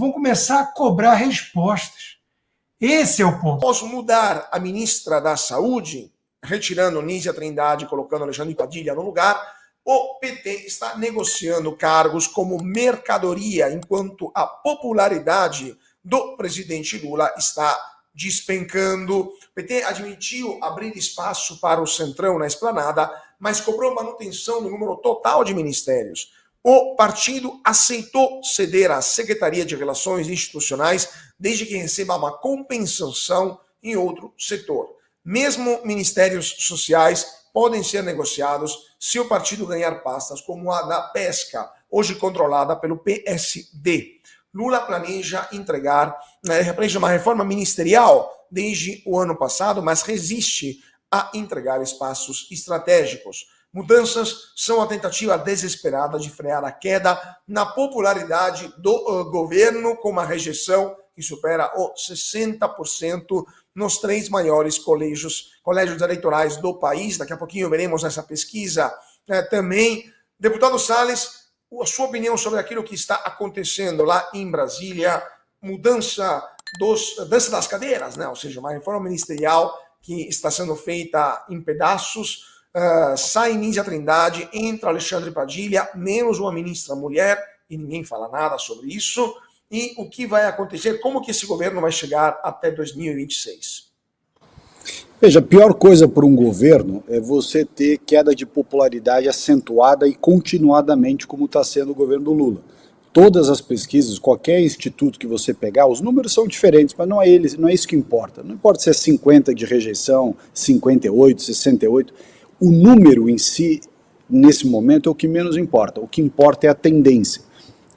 vão começar a cobrar respostas. Esse é o ponto. Após mudar a ministra da Saúde, retirando Nízia Trindade e colocando Alexandre Padilha no lugar, o PT está negociando cargos como mercadoria, enquanto a popularidade do presidente Lula está despencando. O PT admitiu abrir espaço para o Centrão na esplanada, mas cobrou manutenção do número total de ministérios. O partido aceitou ceder à Secretaria de Relações Institucionais desde que receba uma compensação em outro setor. Mesmo ministérios sociais podem ser negociados se o partido ganhar pastas como a da pesca, hoje controlada pelo PSD. Lula planeja uma reforma ministerial desde o ano passado, mas resiste a entregar espaços estratégicos. Mudanças são a tentativa desesperada de frear a queda na popularidade do governo, com uma rejeição que supera os 60% nos 3 maiores colégios eleitorais do país. Daqui a pouquinho veremos essa pesquisa também. Deputado Salles, a sua opinião sobre aquilo que está acontecendo lá em Brasília, mudança das cadeiras, né? Ou seja, uma reforma ministerial que está sendo feita em pedaços. Sai Nízia Trindade, entra Alexandre Padilha, menos uma ministra mulher, e ninguém fala nada sobre isso. E o que vai acontecer? Como que esse governo vai chegar até 2026? Veja, a pior coisa para um governo é você ter queda de popularidade acentuada e continuadamente, como está sendo o governo do Lula. Todas as pesquisas, qualquer instituto que você pegar, os números são diferentes, mas não é isso que importa. Não importa se é 50 de rejeição, 58, 68. O número em si, nesse momento, é o que menos importa. O que importa é a tendência.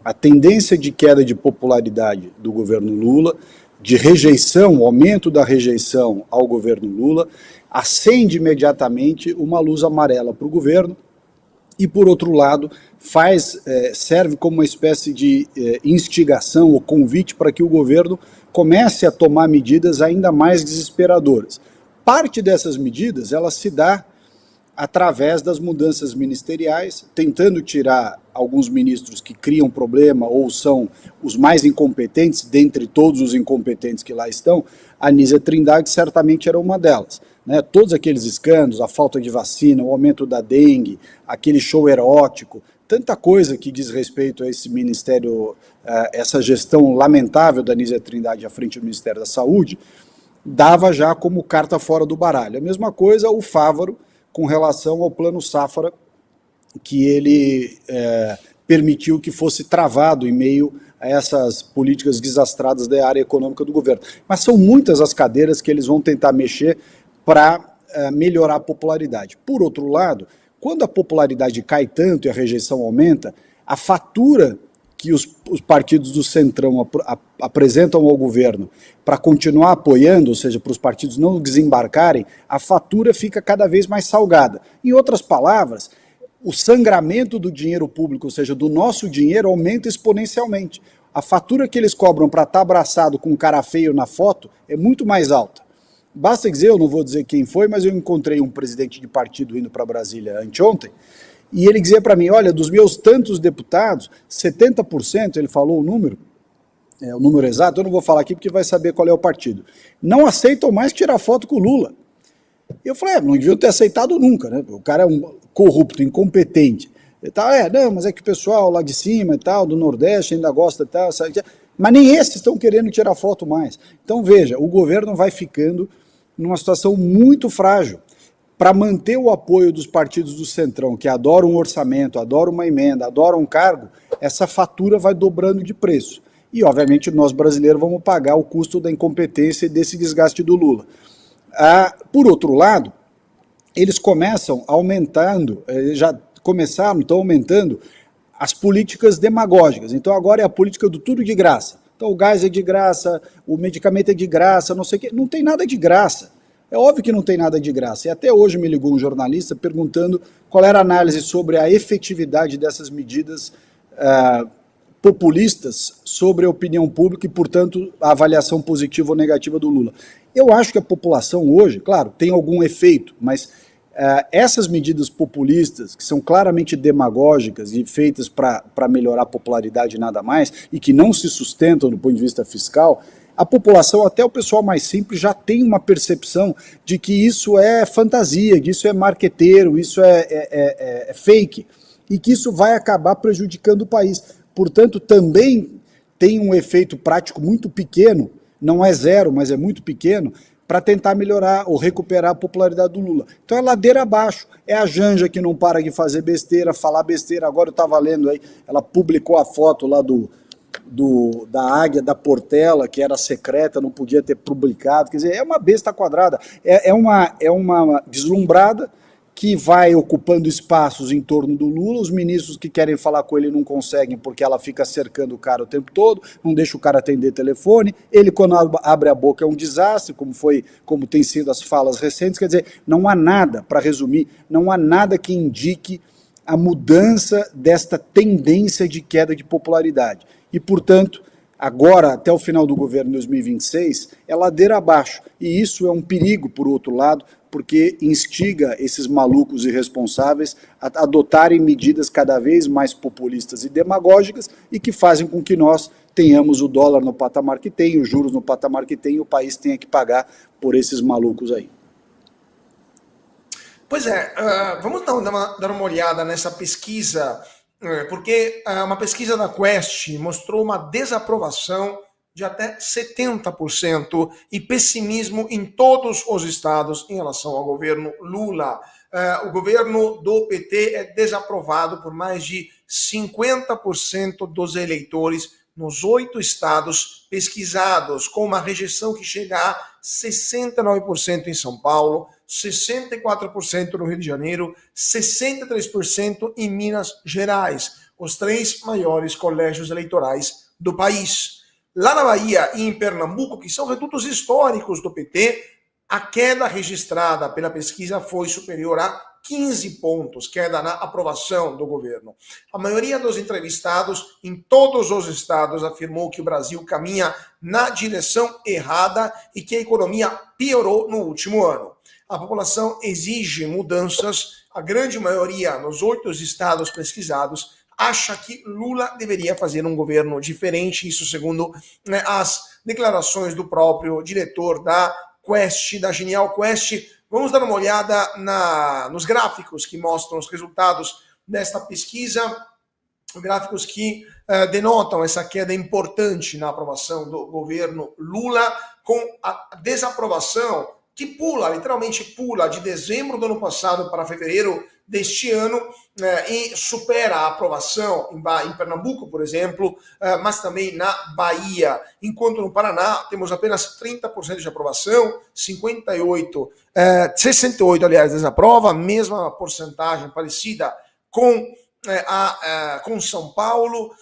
A tendência de queda de popularidade do governo Lula, de rejeição, o aumento da rejeição ao governo Lula, acende imediatamente uma luz amarela para o governo e, por outro lado, serve como uma espécie de instigação ou convite para que o governo comece a tomar medidas ainda mais desesperadoras. Parte dessas medidas, ela se dá através das mudanças ministeriais, tentando tirar alguns ministros que criam problema ou são os mais incompetentes, dentre todos os incompetentes que lá estão. A Nízia Trindade certamente era uma delas. Né? Todos aqueles escândalos, a falta de vacina, o aumento da dengue, aquele show erótico, tanta coisa que diz respeito a esse ministério, essa gestão lamentável da Nízia Trindade à frente do Ministério da Saúde, dava já como carta fora do baralho. A mesma coisa o Fávaro, com relação ao plano Safra, que ele permitiu que fosse travado em meio a essas políticas desastradas da área econômica do governo. Mas são muitas as cadeiras que eles vão tentar mexer para melhorar a popularidade. Por outro lado, quando a popularidade cai tanto e a rejeição aumenta, a fatura que os partidos do Centrão apresentam ao governo para continuar apoiando, ou seja, para os partidos não desembarcarem, a fatura fica cada vez mais salgada. Em outras palavras, o sangramento do dinheiro público, ou seja, do nosso dinheiro, aumenta exponencialmente. A fatura que eles cobram para estar abraçado com um cara feio na foto é muito mais alta. Basta dizer, eu não vou dizer quem foi, mas eu encontrei um presidente de partido indo para Brasília anteontem, e ele dizia para mim, olha, dos meus tantos deputados, 70%, ele falou o número exato, eu não vou falar aqui porque vai saber qual é o partido, não aceitam mais tirar foto com o Lula. Eu falei, não deviam ter aceitado nunca, né? O cara é um corrupto, incompetente. Ele tá, não, mas é que o pessoal lá de cima e tal, do Nordeste ainda gosta e tal, mas nem esses estão querendo tirar foto mais. Então veja, o governo vai ficando numa situação muito frágil. Para manter o apoio dos partidos do Centrão, que adoram um orçamento, adoram uma emenda, adoram um cargo, essa fatura vai dobrando de preço. E, obviamente, nós brasileiros vamos pagar o custo da incompetência e desse desgaste do Lula. Por outro lado, eles começam aumentando, estão aumentando as políticas demagógicas. Então, agora é a política do tudo de graça. Então, o gás é de graça, o medicamento é de graça, não sei o quê. Não tem nada de graça. É óbvio que não tem nada de graça. E até hoje me ligou um jornalista perguntando qual era a análise sobre a efetividade dessas medidas populistas sobre a opinião pública e, portanto, a avaliação positiva ou negativa do Lula. Eu acho que a população hoje, claro, tem algum efeito, mas Essas medidas populistas, que são claramente demagógicas e feitas para melhorar a popularidade e nada mais, e que não se sustentam do ponto de vista fiscal, a população, até o pessoal mais simples, já tem uma percepção de que isso é fantasia, que isso é marqueteiro, isso é fake, e que isso vai acabar prejudicando o país. Portanto, também tem um efeito prático muito pequeno, não é zero, mas é muito pequeno, para tentar melhorar ou recuperar a popularidade do Lula. Então é ladeira abaixo, é a Janja que não para de fazer besteira, falar besteira. Agora eu estava lendo aí, ela publicou a foto lá da águia da Portela, que era secreta, não podia ter publicado. Quer dizer, é uma besta quadrada, é uma deslumbrada que vai ocupando espaços em torno do Lula. Os ministros que querem falar com ele não conseguem porque ela fica cercando o cara o tempo todo, não deixa o cara atender telefone. Ele, quando abre a boca, é um desastre, como tem sido as falas recentes. Quer dizer, não há nada, para resumir, não há nada que indique a mudança desta tendência de queda de popularidade. E, portanto, agora, até o final do governo em 2026, é ladeira abaixo. E isso é um perigo, por outro lado, porque instiga esses malucos irresponsáveis a adotarem medidas cada vez mais populistas e demagógicas e que fazem com que nós tenhamos o dólar no patamar que tem, os juros no patamar que tem, e o país tenha que pagar por esses malucos aí. Pois é, vamos dar uma olhada nessa pesquisa, porque uma pesquisa da Quest mostrou uma desaprovação de até 70% e pessimismo em todos os estados em relação ao governo Lula. O governo do PT é desaprovado por mais de 50% dos eleitores nos 8 estados pesquisados, com uma rejeição que chega a 69% em São Paulo, 64% no Rio de Janeiro, 63% em Minas Gerais, os 3 maiores colégios eleitorais do país. Lá na Bahia e em Pernambuco, que são redutos históricos do PT, a queda registrada pela pesquisa foi superior a 15 pontos, queda na aprovação do governo. A maioria dos entrevistados em todos os estados afirmou que o Brasil caminha na direção errada e que a economia piorou no último ano. A população exige mudanças, a grande maioria nos 8 estados pesquisados acha que Lula deveria fazer um governo diferente, isso segundo as declarações do próprio diretor da Quest, da Genial Quest. Vamos dar uma olhada nos gráficos que mostram os resultados desta pesquisa, gráficos que denotam essa queda importante na aprovação do governo Lula, com a desaprovação que literalmente pula de dezembro do ano passado para fevereiro deste ano, e supera a aprovação em Pernambuco, por exemplo, mas também na Bahia, enquanto no Paraná temos apenas 30% de aprovação, 68, aliás, desaprova, mesma porcentagem parecida com São Paulo.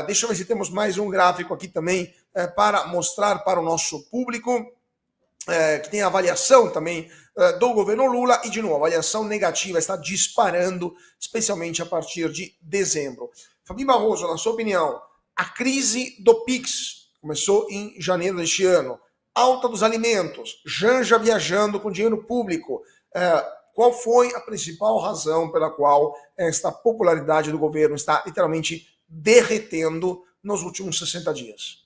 Deixa eu ver se temos mais um gráfico aqui também para mostrar para o nosso público, que tem a avaliação também do governo Lula, e de novo, a avaliação negativa está disparando, especialmente a partir de dezembro. Fabinho Barroso, na sua opinião, a crise do Pix começou em janeiro deste ano, alta dos alimentos, Janja viajando com dinheiro público, qual foi a principal razão pela qual esta popularidade do governo está literalmente derretendo nos últimos 60 dias?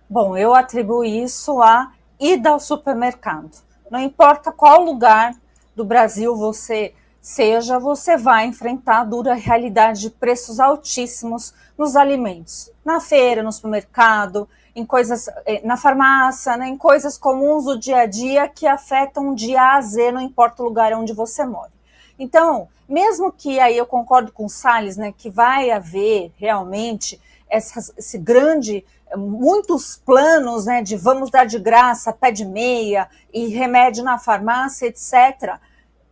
Bom, eu atribuo isso à ida ao supermercado. Não importa qual lugar do Brasil você seja, você vai enfrentar a dura realidade de preços altíssimos nos alimentos. Na feira, no supermercado, em coisas, na farmácia, né, em coisas comuns do dia a dia que afetam de A a Z, não importa o lugar onde você mora. Então, mesmo que aí eu concordo com o Salles, né, que vai haver realmente esse grande, muitos planos, né, de vamos dar de graça pé de meia e remédio na farmácia, etc.,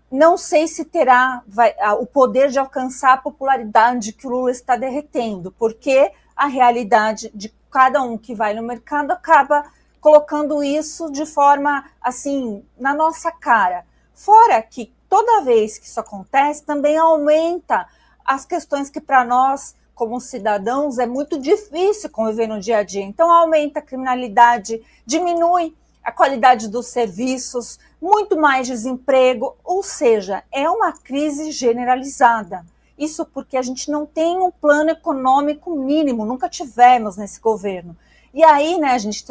não sei se terá o poder de alcançar a popularidade que o Lula está derretendo, porque a realidade de cada um que vai no mercado acaba colocando isso de forma, assim, na nossa cara. Fora que toda vez que isso acontece, também aumenta as questões que para nós, como cidadãos, é muito difícil conviver no dia a dia. Então aumenta a criminalidade, diminui a qualidade dos serviços, muito mais desemprego, ou seja, é uma crise generalizada. Isso porque a gente não tem um plano econômico mínimo, nunca tivemos nesse governo. E aí, né, a gente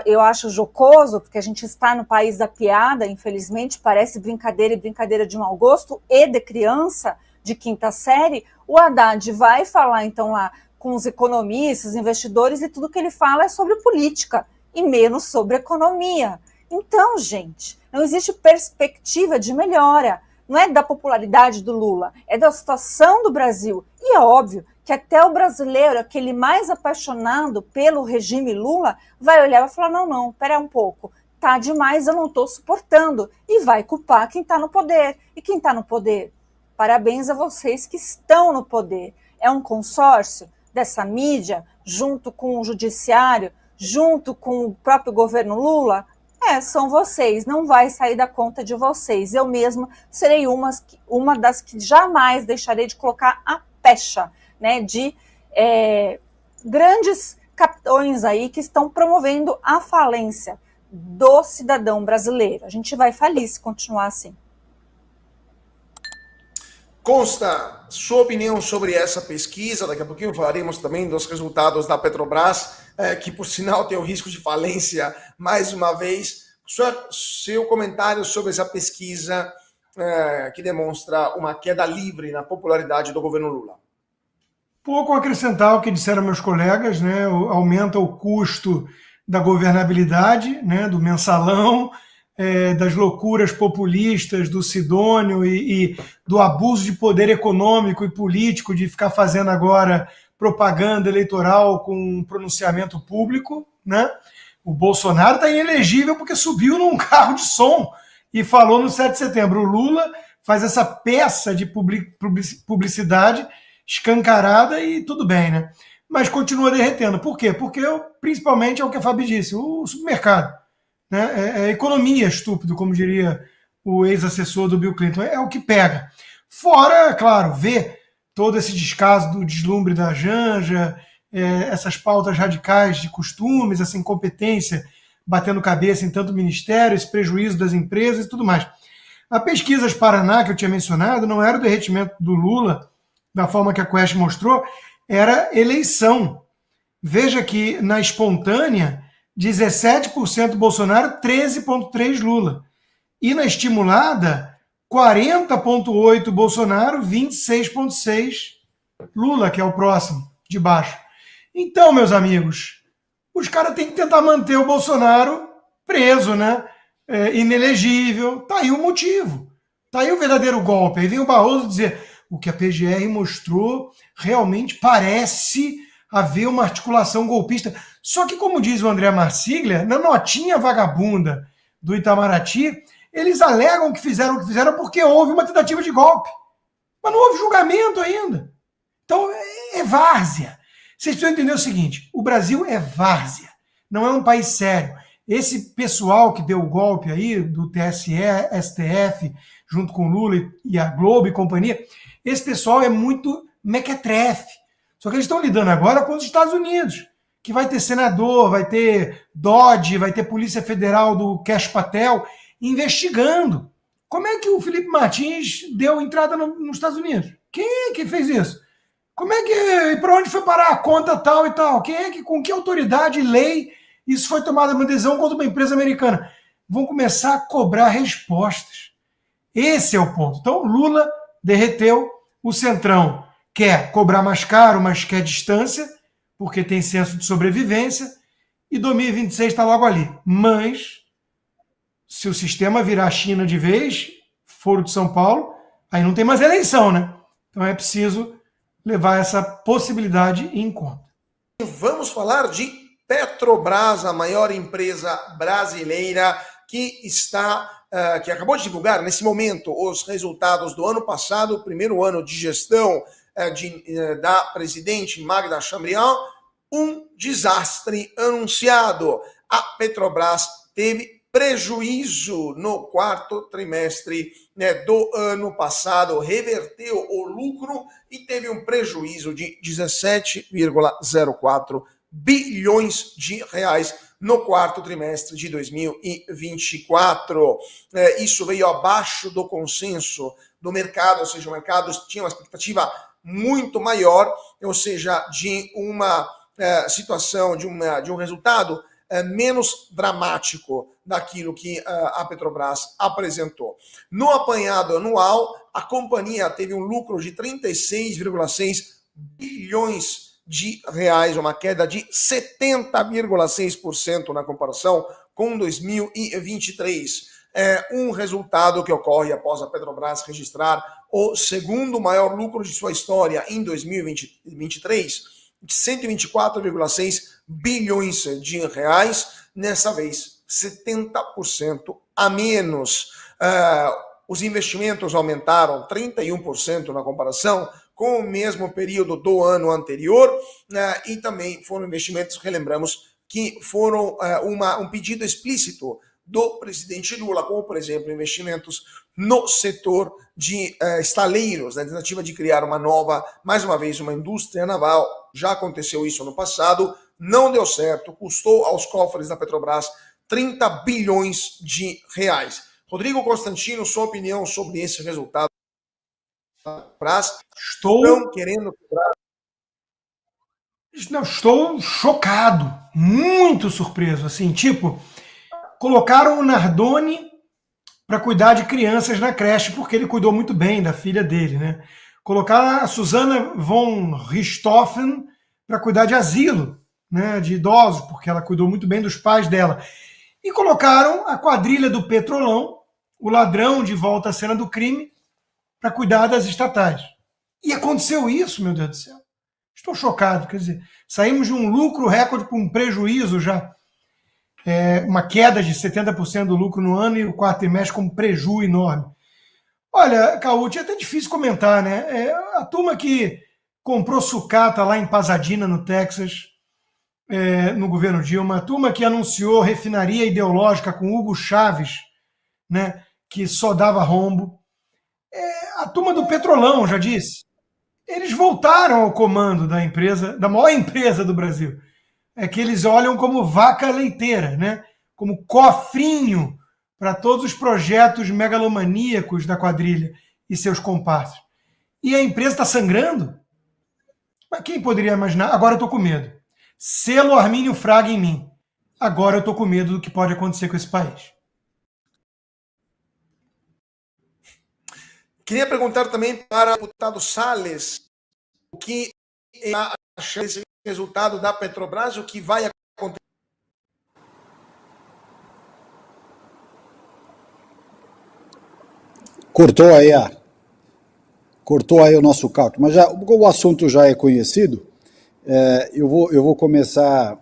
eu acho jocoso, porque a gente está no país da piada, infelizmente, parece brincadeira e brincadeira de mau gosto e de criança de quinta série. O Haddad vai falar, então, lá com os economistas, investidores, e tudo que ele fala é sobre política e menos sobre economia. Então, gente, não existe perspectiva de melhora. Não é da popularidade do Lula, é da situação do Brasil. E é óbvio que até o brasileiro, aquele mais apaixonado pelo regime Lula, vai olhar e vai falar, não, pera um pouco, tá demais, eu não estou suportando. E vai culpar quem está no poder. E quem está no poder? Parabéns a vocês que estão no poder. É um consórcio dessa mídia, junto com o judiciário, junto com o próprio governo Lula? São vocês, não vai sair da conta de vocês. Eu mesma serei uma das que jamais deixarei de colocar a pecha, né, de grandes capitões aí que estão promovendo a falência do cidadão brasileiro. A gente vai falir se continuar assim. Consta, sua opinião sobre essa pesquisa, daqui a pouquinho falaremos também dos resultados da Petrobras, que por sinal tem o risco de falência mais uma vez. Seu comentário sobre essa pesquisa que demonstra uma queda livre na popularidade do governo Lula. Pouco a acrescentar ao que disseram meus colegas, né? Aumenta o custo da governabilidade, né? Do mensalão, das loucuras populistas do Sidônio e do abuso de poder econômico e político de ficar fazendo agora propaganda eleitoral com um pronunciamento público, né? O Bolsonaro está inelegível porque subiu num carro de som e falou no 7 de setembro. O Lula faz essa peça de publicidade escancarada e tudo bem, né? Mas continua derretendo. Por quê? Porque principalmente é o que a Fabi disse, o supermercado. Né? É economia, estúpido, como diria o ex-assessor do Bill Clinton. É o que pega. Fora, claro, ver todo esse descaso do deslumbre da Janja, essas pautas radicais de costumes, essa incompetência batendo cabeça em tanto ministério, esse prejuízo das empresas e tudo mais. A pesquisa Paraná, que eu tinha mencionado, não era o derretimento do Lula, da forma que a Quest mostrou, era eleição. Veja que na espontânea, 17% Bolsonaro, 13,3% Lula. E na estimulada, 40,8% Bolsonaro, 26,6% Lula, que é o próximo, de baixo. Então, meus amigos, os caras têm que tentar manter o Bolsonaro preso, né? Inelegível. Tá aí o motivo. Tá aí o verdadeiro golpe. Aí vem o Barroso dizer, o que a PGR mostrou realmente parece haver uma articulação golpista. Só que, como diz o André Marsiglia, na notinha vagabunda do Itamaraty, eles alegam que fizeram o que fizeram porque houve uma tentativa de golpe. Mas não houve julgamento ainda. Então, é várzea. Vocês precisam entender o seguinte, o Brasil é várzea, não é um país sério. Esse pessoal que deu o golpe aí, do TSE, STF, junto com o Lula e a Globo e companhia, esse pessoal é muito mequetrefe. Só que eles estão lidando agora com os Estados Unidos, que vai ter senador, vai ter DOD, vai ter Polícia Federal do Cash Patel investigando. Como é que o Felipe Martins deu entrada nos Estados Unidos? Quem é que fez isso? Como é que, para onde foi parar a conta tal e tal? Quem é que, com que autoridade e lei isso foi tomada uma decisão contra uma empresa americana? Vão começar a cobrar respostas. Esse é o ponto. Então, Lula derreteu, o Centrão quer cobrar mais caro, mas quer distância, porque tem senso de sobrevivência, e 2026 está logo ali. Mas, se o sistema virar a China de vez, Foro de São Paulo, aí não tem mais eleição, né? Então é preciso levar essa possibilidade em conta. Vamos falar de Petrobras, a maior empresa brasileira que acabou de divulgar nesse momento os resultados do ano passado, o primeiro ano de gestão da presidente Magda Chambriand, um desastre anunciado. A Petrobras teve prejuízo no quarto trimestre do ano passado, reverteu o lucro e teve um prejuízo de 17,04 bilhões de reais no quarto trimestre de 2024. Isso veio abaixo do consenso do mercado, ou seja, o mercado tinha uma expectativa muito maior, ou seja, de uma situação, de um resultado menos dramático daquilo que a Petrobras apresentou. No apanhado anual, a companhia teve um lucro de 36,6 bilhões de reais, uma queda de 70,6% na comparação com 2023. Um resultado que ocorre após a Petrobras registrar o segundo maior lucro de sua história em 2023, de 124,6 bilhões de reais, nessa vez 70% a menos. Os investimentos aumentaram 31% na comparação com o mesmo período do ano anterior, e também foram investimentos, relembramos, que foram um pedido explícito do presidente Lula, como, por exemplo, investimentos no setor de estaleiros, na tentativa de criar mais uma vez, uma indústria naval. Já aconteceu isso no passado, não deu certo, custou aos cofres da Petrobras 30 bilhões de reais. Rodrigo Constantino, sua opinião sobre esse resultado? Estou chocado, muito surpreso, assim, tipo, colocaram o Nardoni para cuidar de crianças na creche, porque ele cuidou muito bem da filha dele, né? Colocaram a Susana von Richthofen para cuidar de asilo, né, de idosos, porque ela cuidou muito bem dos pais dela. E colocaram a quadrilha do Petrolão, o ladrão de volta à cena do crime, para cuidar das estatais. E aconteceu isso, meu Deus do céu. Estou chocado, quer dizer, saímos de um lucro recorde para um prejuízo já. Uma queda de 70% do lucro no ano e o quarto trimestre com um prejuízo enorme. Olha, Cauti, é até difícil comentar, né? A turma que comprou sucata lá em Pasadena, no Texas, no governo Dilma, a turma que anunciou refinaria ideológica com Hugo Chávez, né, que só dava rombo, a turma do Petrolão, já disse, eles voltaram ao comando da empresa, da maior empresa do Brasil. É que eles olham como vaca leiteira, né? Como cofrinho para todos os projetos megalomaníacos da quadrilha e seus comparsas. E a empresa está sangrando? Mas quem poderia imaginar? Agora eu estou com medo. Selo Armínio Fraga em mim. Agora eu estou com medo do que pode acontecer com esse país. Queria perguntar também para o deputado Salles o que ele acha desse resultado da Petrobras, o que vai acontecer. Cortou aí o nosso cálculo, mas o assunto já é conhecido, eu vou começar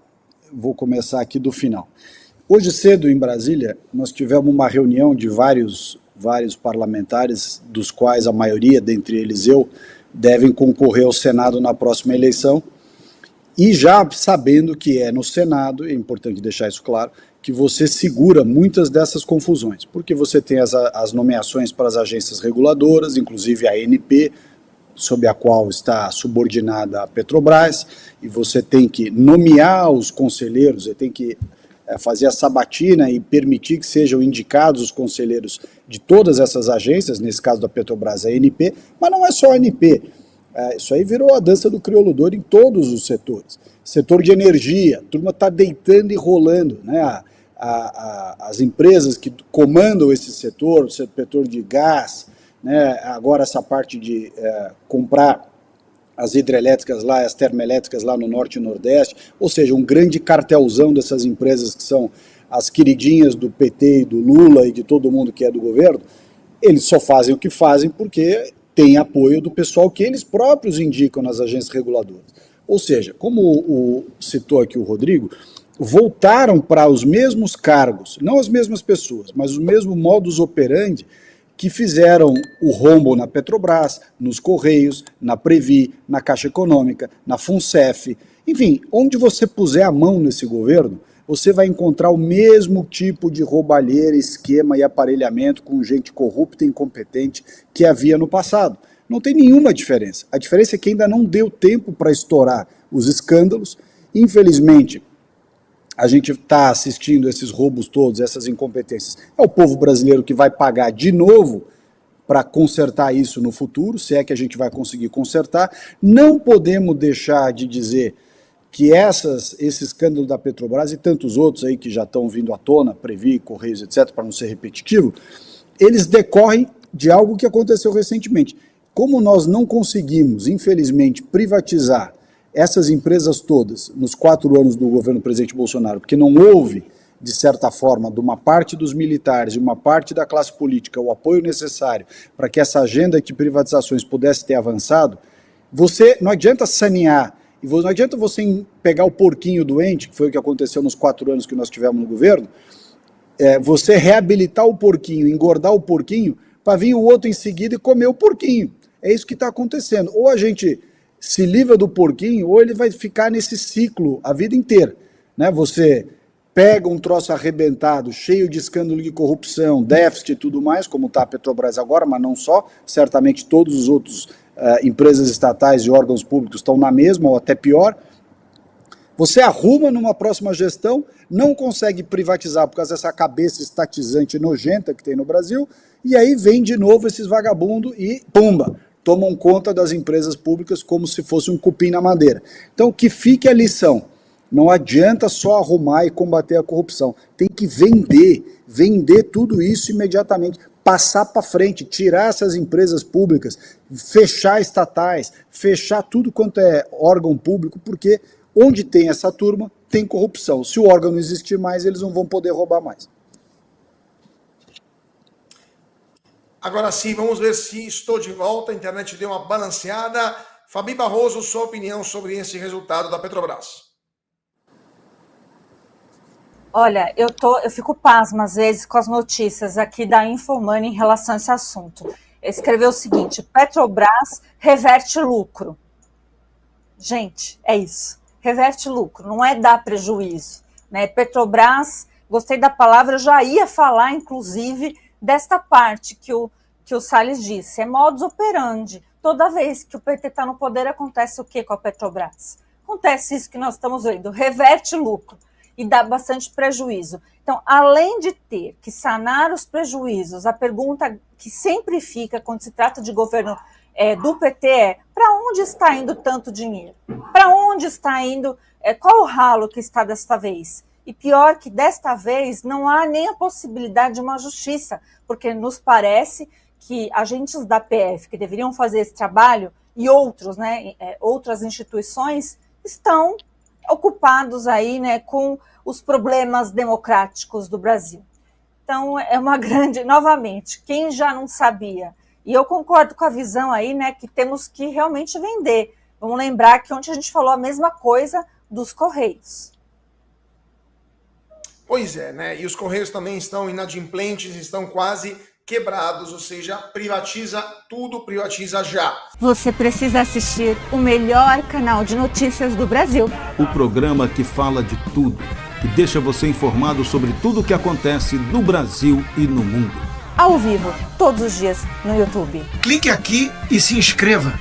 aqui do final. Hoje cedo em Brasília nós tivemos uma reunião de vários parlamentares, dos quais a maioria, dentre eles eu, devem concorrer ao Senado na próxima eleição, e já sabendo que no Senado, é importante deixar isso claro, que você segura muitas dessas confusões, porque você tem as nomeações para as agências reguladoras, inclusive a ANP, sob a qual está subordinada a Petrobras, e você tem que nomear os conselheiros, você tem que fazer a sabatina e permitir que sejam indicados os conselheiros de todas essas agências, nesse caso da Petrobras, a ANP, mas não é só a ANP. Isso aí virou a dança do crioulo doido em todos os setores. Setor de energia, a turma está deitando e rolando, né? As empresas que comandam esse setor, o setor de gás, né? Agora essa parte de comprar as hidrelétricas lá, as termoelétricas lá no norte e nordeste, ou seja, um grande cartelzão dessas empresas que são as queridinhas do PT e do Lula e de todo mundo que é do governo, eles só fazem o que fazem porque tem apoio do pessoal que eles próprios indicam nas agências reguladoras. Ou seja, como citou aqui o Rodrigo, voltaram para os mesmos cargos, não as mesmas pessoas, mas o mesmo modus operandi que fizeram o rombo na Petrobras, nos Correios, na Previ, na Caixa Econômica, na FUNCEF. Enfim, onde você puser a mão nesse governo, você vai encontrar o mesmo tipo de roubalheira, esquema e aparelhamento com gente corrupta e incompetente que havia no passado. Não tem nenhuma diferença. A diferença é que ainda não deu tempo para estourar os escândalos Infelizmente, a gente está assistindo esses roubos todos, essas incompetências. É o povo brasileiro que vai pagar de novo para consertar isso no futuro, se é que a gente vai conseguir consertar. Não podemos deixar de dizer que esse escândalo da Petrobras e tantos outros aí que já estão vindo à tona, Previ, Correios, etc., para não ser repetitivo, eles decorrem de algo que aconteceu recentemente. Como nós não conseguimos, infelizmente, privatizar essas empresas todas nos 4 anos do governo do presidente Bolsonaro, porque não houve, de certa forma, de uma parte dos militares e uma parte da classe política, o apoio necessário para que essa agenda de privatizações pudesse ter avançado, não adianta sanear, e não adianta você pegar o porquinho doente, que foi o que aconteceu nos 4 anos que nós tivemos no governo, você reabilitar o porquinho, engordar o porquinho, para vir o outro em seguida e comer o porquinho. É isso que está acontecendo. Ou a gente se livra do porquinho, ou ele vai ficar nesse ciclo a vida inteira. Né? Você pega um troço arrebentado, cheio de escândalo de corrupção, déficit e tudo mais, como está a Petrobras agora, mas não só, certamente todos os outros empresas estatais e órgãos públicos estão na mesma ou até pior. Você arruma numa próxima gestão, não consegue privatizar por causa dessa cabeça estatizante nojenta que tem no Brasil, e aí vem de novo esses vagabundos e, pumba, tomam conta das empresas públicas como se fosse um cupim na madeira. Então, que fique a lição. Não adianta só arrumar e combater a corrupção. Tem que vender tudo isso imediatamente, passar para frente, tirar essas empresas públicas, fechar estatais, fechar tudo quanto é órgão público, porque onde tem essa turma, tem corrupção. Se o órgão não existir mais, eles não vão poder roubar mais. Agora sim, vamos ver se estou de volta. A internet deu uma balanceada. Fabi Barroso, sua opinião sobre esse resultado da Petrobras. Olha, eu fico pasma às vezes com as notícias aqui da Infomoney em relação a esse assunto. Escreveu o seguinte: Petrobras reverte lucro. Gente, é isso. Reverte lucro, não é dar prejuízo. Né? Petrobras, gostei da palavra, eu já ia falar, inclusive, desta parte que o Salles disse. É modus operandi. Toda vez que o PT está no poder, acontece o que com a Petrobras? Acontece isso que nós estamos vendo, reverte lucro e dá bastante prejuízo. Então, além de ter que sanar os prejuízos, a pergunta que sempre fica quando se trata de governo do PT é: para onde está indo tanto dinheiro? Para onde está indo? Qual o ralo que está desta vez? E pior que desta vez não há nem a possibilidade de uma justiça, porque nos parece que agentes da PF que deveriam fazer esse trabalho e outros, né, outras instituições estão ocupados aí, né, com os problemas democráticos do Brasil. Então é uma grande, novamente, quem já não sabia? E eu concordo com a visão aí, né, que temos que realmente vender. Vamos lembrar que ontem a gente falou a mesma coisa dos Correios. Pois é, né? E os Correios também estão inadimplentes, estão quase quebrados, ou seja, privatiza tudo, privatiza já. Você precisa assistir o melhor canal de notícias do Brasil. O programa que fala de tudo, que deixa você informado sobre tudo o que acontece no Brasil e no mundo. Ao vivo, todos os dias, no YouTube. Clique aqui e se inscreva.